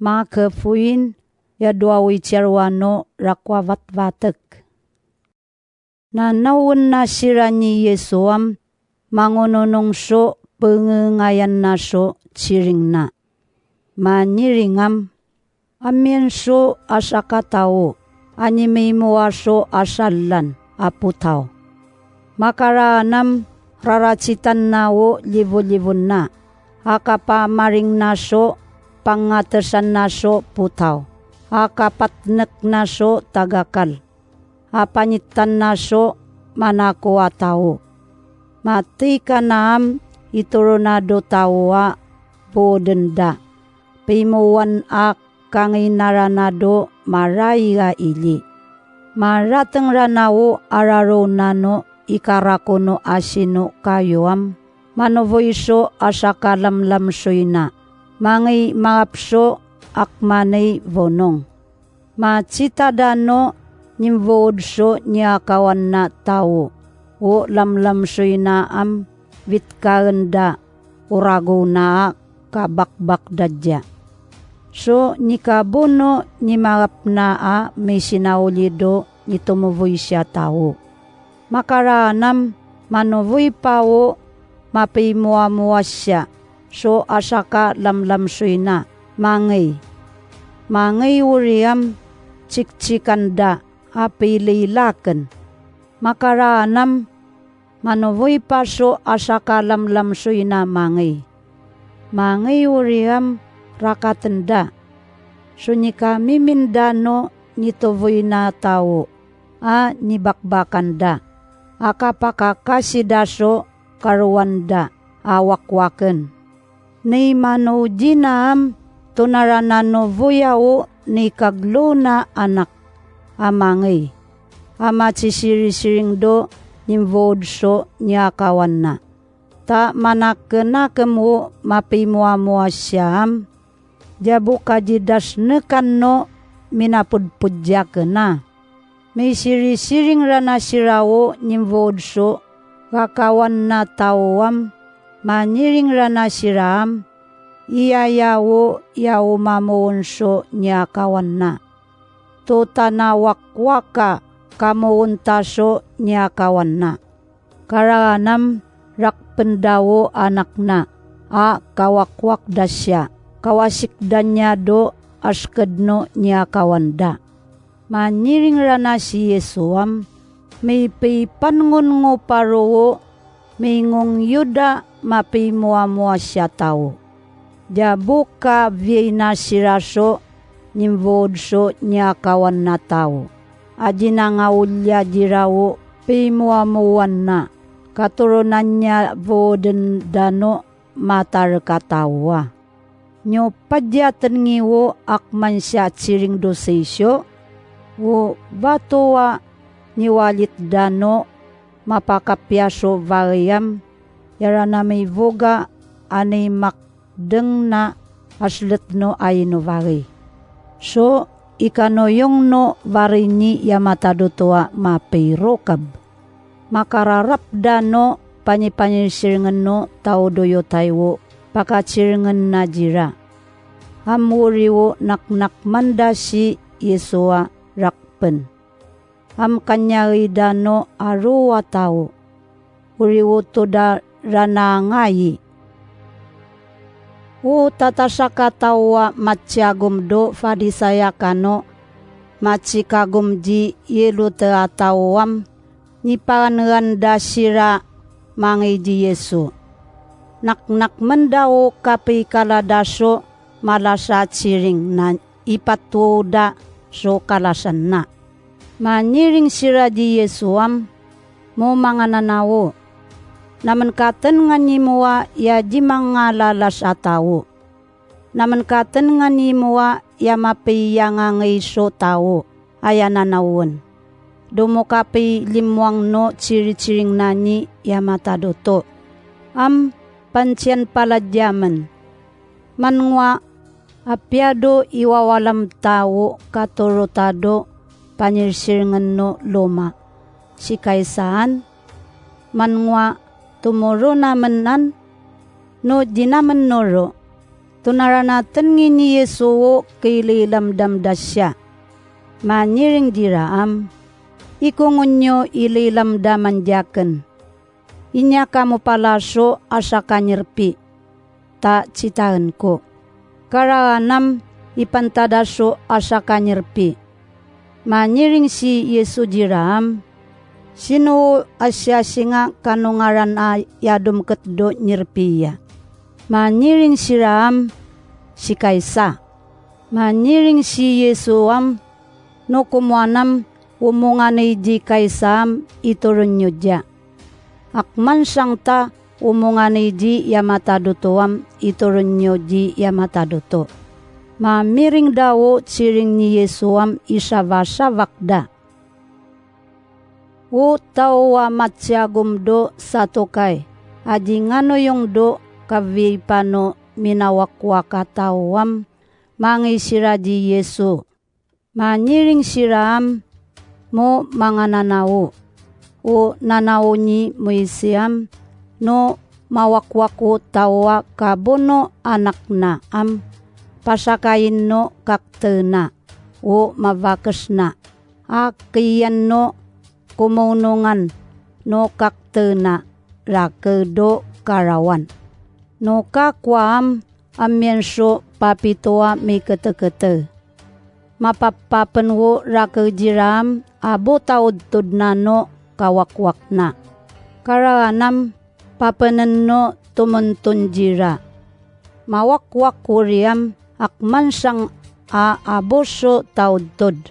mga kefuin, ya duawi cerwano rakwa vatvatek. Na nawon na sira ni Yesuam, mangununong so pengengayan na so ciring na. Manyiringam, amin so asaka tao, animay mua so asalan, aputaw. Makaranam, raracitan na wo libo-libon na, akapamaring na so, pangatasan na so putaw, akapatnek na so tagakal. Apanitan na so manakuha tao. Mati ka naam ituronado tawa bodenda. Pimuwan ak kanginaranado maray ga ili. Marateng ranawo araro nano ikarakono asino kayuam. Manovoiso asakalamlam soyna. Mangi mangapso akmanay vonong. Macita dano nimvod so niya kawan na tao. O lamlam soy na vitkaganda urago na kabakbak dadya. So nikabono ni magap na may sinaulido ni tumuvoy siya tao. Makaranam manuvoy pawo mapimua-mua siya. So asaka lamlam soy na mangay. Mangay uriam cikcikanda apililaken. Makaranam manuvoy paso asaka lamlam soy na mangay. Mangay uriam rakatenda. Sunika mimindano nitovoy na tao. Nibakbakanda. Akapakakasidaso karuanda awakwaken. Ni manujinam tunaranano voyao ni kaglo na anak. Amangay. Amatsisiri-siring do nimvod so niya kawan na. Ta manakkenakem wo mapimua-mua siyam. Jabu kajidas nekan no minapudpudjaken na. May siri-siring rana sirawo nimvod so kakawan na tawam. Maniring rana siram. Iyayawo yawo mamuon so niya kawan na. To tanawakwaka kamuuntaso niya kawan na. Karanam rakpendawo anak na. Kawakwak dasya. Kawasik niya do askedno niya kawan da. Maniring rana si Yesuam. May pipangon ngo parowo. May ngong yuda mapimua-mua siya tao. Jabuka viyay na siraso. Nimvod so niya kawan na tao. Aji na nga ulya jirawo pimuamuan na. Katurunan niya voden dano matar katawa. Nyo padyaten ngiwo akman siya tsiring dosesyo. Wo batowa niwalit dano mapakapyaso variam. Yara na may voga anay makdeng na aslet no ay no vari. So, ikanoyong no varini yamatadotoa mapeirokab. Makararap dano panyipanyirsirngan no tao doyo taywo pakatsirngan na jira. Amuriwo naknak mandasi Yesua rakpen. Kanyari dano aruwa tao. Uriwo toda ranangayi. Tatasaka tawa matsyagum do fadisaya kano matsikagum ji yelo teatawam nipanranda sira mangi ji Yesu. Naknak mendawo kapi kaladaso malasa ciring na ipatuda so kalasan na. Maniring sira ji Yesuam mo mga nanawo. Naman katen nga nimuwa ya di mga lalas atawo. Naman katen nga nimuwa ya mapiya nga ngayso tawo ayananawon. Dumukapi limwang no ciri-ciring nani ya matadoto. Pansyan paladyaman. Manwa apyado iwawalam tawo katurotado panirsiringan no loma. Si kaisaan manwa tumuro naman no di naman noro Tunaranaten ngini Yesu kililamdam dasya. Manyiring diraam, ikungunyo ililamdaman jaken. Inya kamu palaso asa kanyerpi. Ta citaen ko. Karaanam ipantadaso asa kanyerpi. Manyiring si Yesu diraam, sino asya singa kanungaran a yadum ketdo nyerpiya. Manyiring si Ram, si Kaisa. Manyiring si Yesuam, no kumuanam umungani di Kaisam iturun nyudya. Akman sang ta umungani di yamatadutuam iturun nyudji yamataduto. Mamiring dawo ciring ni Yesuam isavasa vakda. U tawa matsyagum do satokay. Adi ngano yung do kavi pano minawakwaka tawam mangisira di Yesu. Manyiring siram mo mga nanawo. O nanawo ni Moisiam no mawakwako tawa kabono anak na pasakayin no kaktena o mavakas na. Akiyan no kumunungan no kaktena rakedo karawan. No kakwam amienso papitoa mi kete-kete. Mapapapen wo rakejiram abo taud tudnano kawakwak na. Karanam papenen no tumuntun jira. Mawakwak kuriam akman sang aboso taud tud.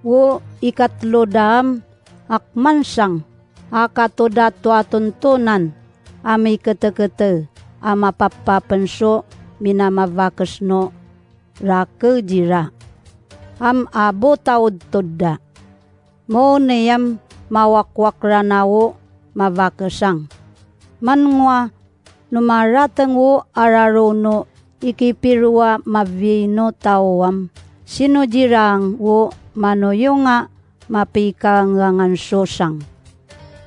Wo ikatlo dam akman sang akatoda tua tuntunan ami kete-kete. Ama papapenso minamavakas no rake jira. Abo taud tudda. Mo neyam mawakwak ranawo mavakasang. Manngwa numaratang wo ararono ikipirwa mavino tawam. Sino jirang wo manoyonga mapikangangan sosang.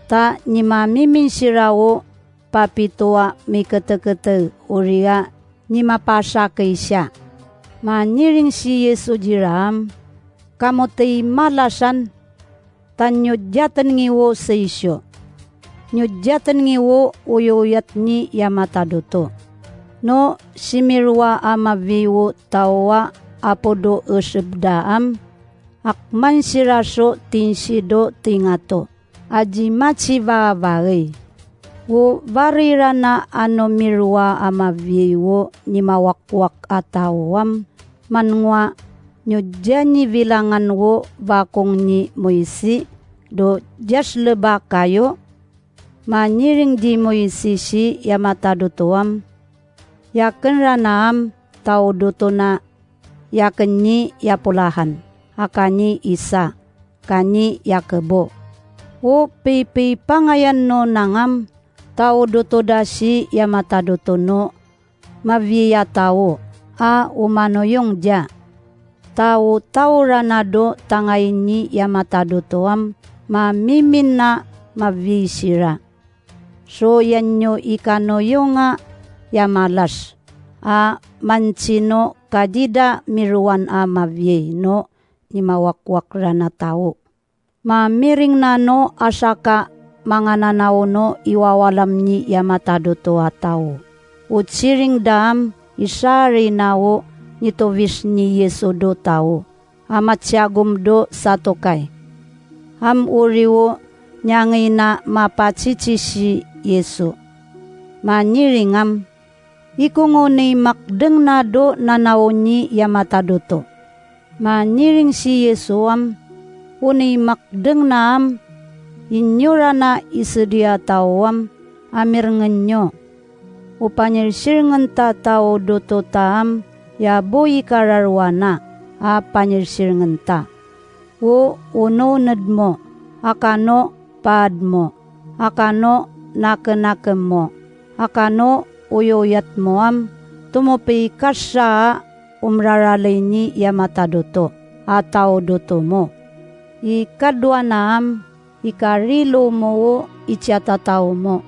Ta ni mamimin sirawo papitoa mi kete-kete uria ni mapasa kaisya. Manyiring si Yesu jiram, kamote malasan, tanyudjatan ngiwo sa isyo. Nyudjatan ngiwo uyuyat ni yamataduto. No simirwa amaviwo tawa apodo usubdaam, akman siraso tinsido tingato. Aji machi vavare. Wo varirana ano mirwa amaviwo ni mawakwak atawam manwa nyudjani bilangan wo bakong ni Moisi do jas leba kayo manyiring di Moisi si yamatadutuam yaken ranam tau dutuna yaken ni yapulahan akani Isa kani Yakebo wo pipi pangayan no nangam tau dutodasi yamatadutuno maviya tau umano yung ja. Tau ranado tangayni yamatadutuam mamimin na mavisira. So yanyo ikano yung yamalas. Mansino kadida miruan mavye no ni mawakwak rana tau. Mamiring nano asaka mga nanaw no iwawalam ni yamataduto ataw. Utsiring dam isari nawo nitovis ni Yesu do tao. Amatyagum do satokay. Uriwo nyangay na mapachichi si Yesu. Maniringam ikungunay makdeng na do nanaw ni yamataduto. Maniring si Yesu unay makdeng na inyura na isedia tawam amir ngenyo. Upanyelsir ngenta tao doto taam yaboy kararwana panyelsir ngenta. Uno nedmo akano paad mo akano nakenakem mo akano uyoyat mo tumopi kasya umraralay ni yamataduto ataw doto mo. Ikadwa naam ikarilo mo ityatataw mo.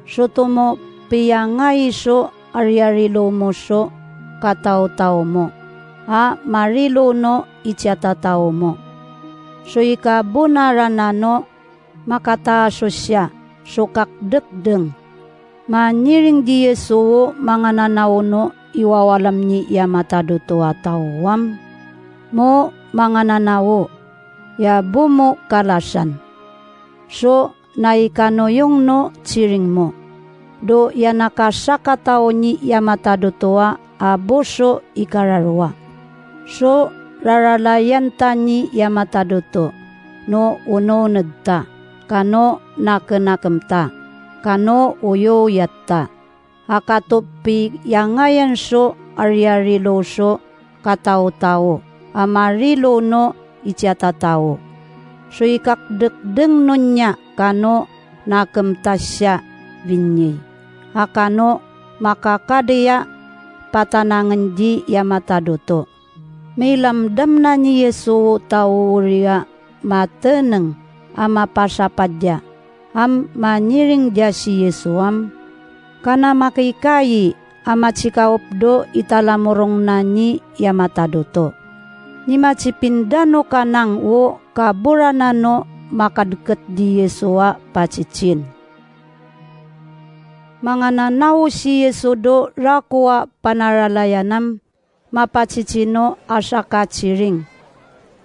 Soto mo piyangay so aryarilo mo so katao-tao mo, marilo no itiatatao mo. So ikabunaranano makataso siya, so kakdekdeng. Maniring di Yesu mga nanauno iwawalam ni yamatado to atawam. Mo mga nanawo, ya bumo kalasan. So naikanoyong no ciring mo. Do ya nakasakatao ni yamatado toa aboso ikararwa. So raralayan ta ni yamatado to no unoned ta kano nakenakemta kano uyo yatta. Akatopi yangayan so aryarilo so katao-tao amarilo no itiatatao. So ikakdekdeng nunya kano nakemtasya vinyay. Akano makakadeya patanangan di yamatado to. May lamdam na ni Yesu tao uriya mateneng ama pasapadya. Maniring dia si Yesu kana makikayi ama chikaopdo italamurong nani yamatado to. Ni macipindano kanang wo kaburanano makadeket di Yesua pacicin. Mga nanaw si Yesu do rakwa panaralayanam mapacicino asaka ciring.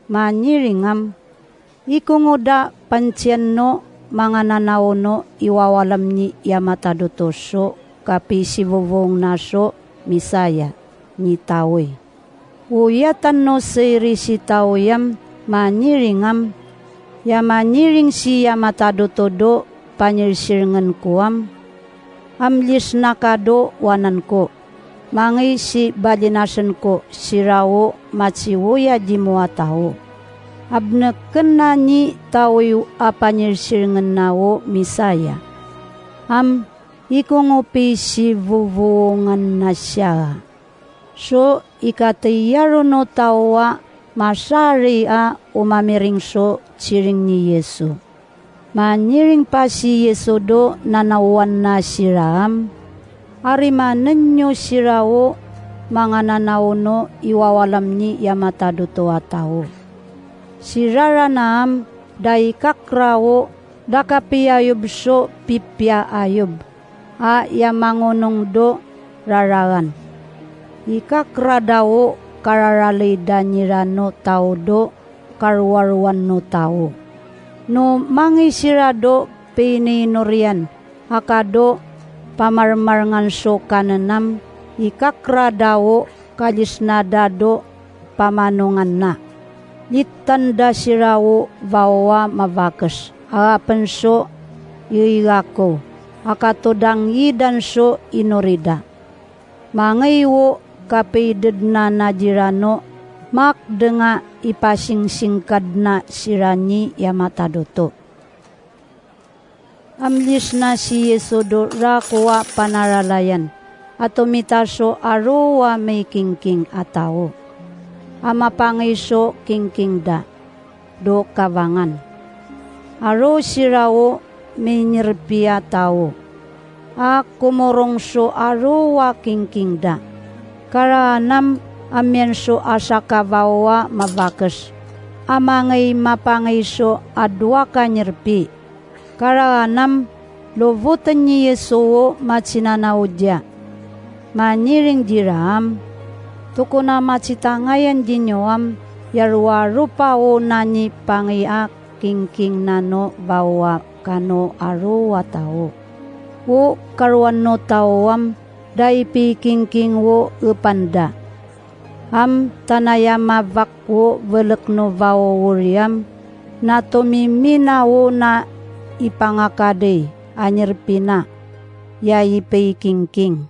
Maniringam ikunguda pancianno mga nanaw no iwawalam ni yamatado to so kapi sivovong naso misaya ni tawe. Uyatan no seri si tawayam maniringam ya maniring si yamatado to do panyirsiringan kuam. Amlis nakado wanan ko. Mangi si balinasan ko sirawo matsiwuya di mua tao. Abneken na ni tawi apanyirsiringan nawo misaya. Ikungupi si vuvuungan na siya. So ikatiyaro no tawa masari umamiring so ciring ni Yesu. Maniring pa si Yesu do nanawan na siram. Arimanen nyo sirawo mga nanauno iwawalam ni yamatado to atao. Sirara naam day kakrawo dakapiyayub so pipya ayub. Yamangunong do raragan. Ikakradawo kararalay danirano tao do karwarwan no tao. No mangisirado pininurian akado pamarmarngan so kananam ikakradawo kalisnadado pamanungan na. Litanda sirawo bawa mavakas penso yuigako akatodang idan so inorida. Mangaywo kapided na najirano mak denga ipasing-singkad na sirani yamatado to. Amlis na si Yesu do rakwa panaralayan ato mitaso aruwa may kingking atao. Amapangiso kingking da do kavangan. Aro sirawo may nirpiya tao. Kumurong so aruwa kingking da. Karanam amienso asaka bawa mavakas. Amangay mapangayso adwa kanyerpi. Karanam lovutan ni Yesu machinanaw dia. Maniring diram. Tukuna machitangayan dinyoam. Yarwarupa o nani pangiak kingking nano bawa kano aruwa tao. Wo karuan no tawam. Daipi kingking wo upanda. Tanayama vakwo velekno vao wuriam. Natomimina wo na ipangakade anyerpina. Yaipi kingking.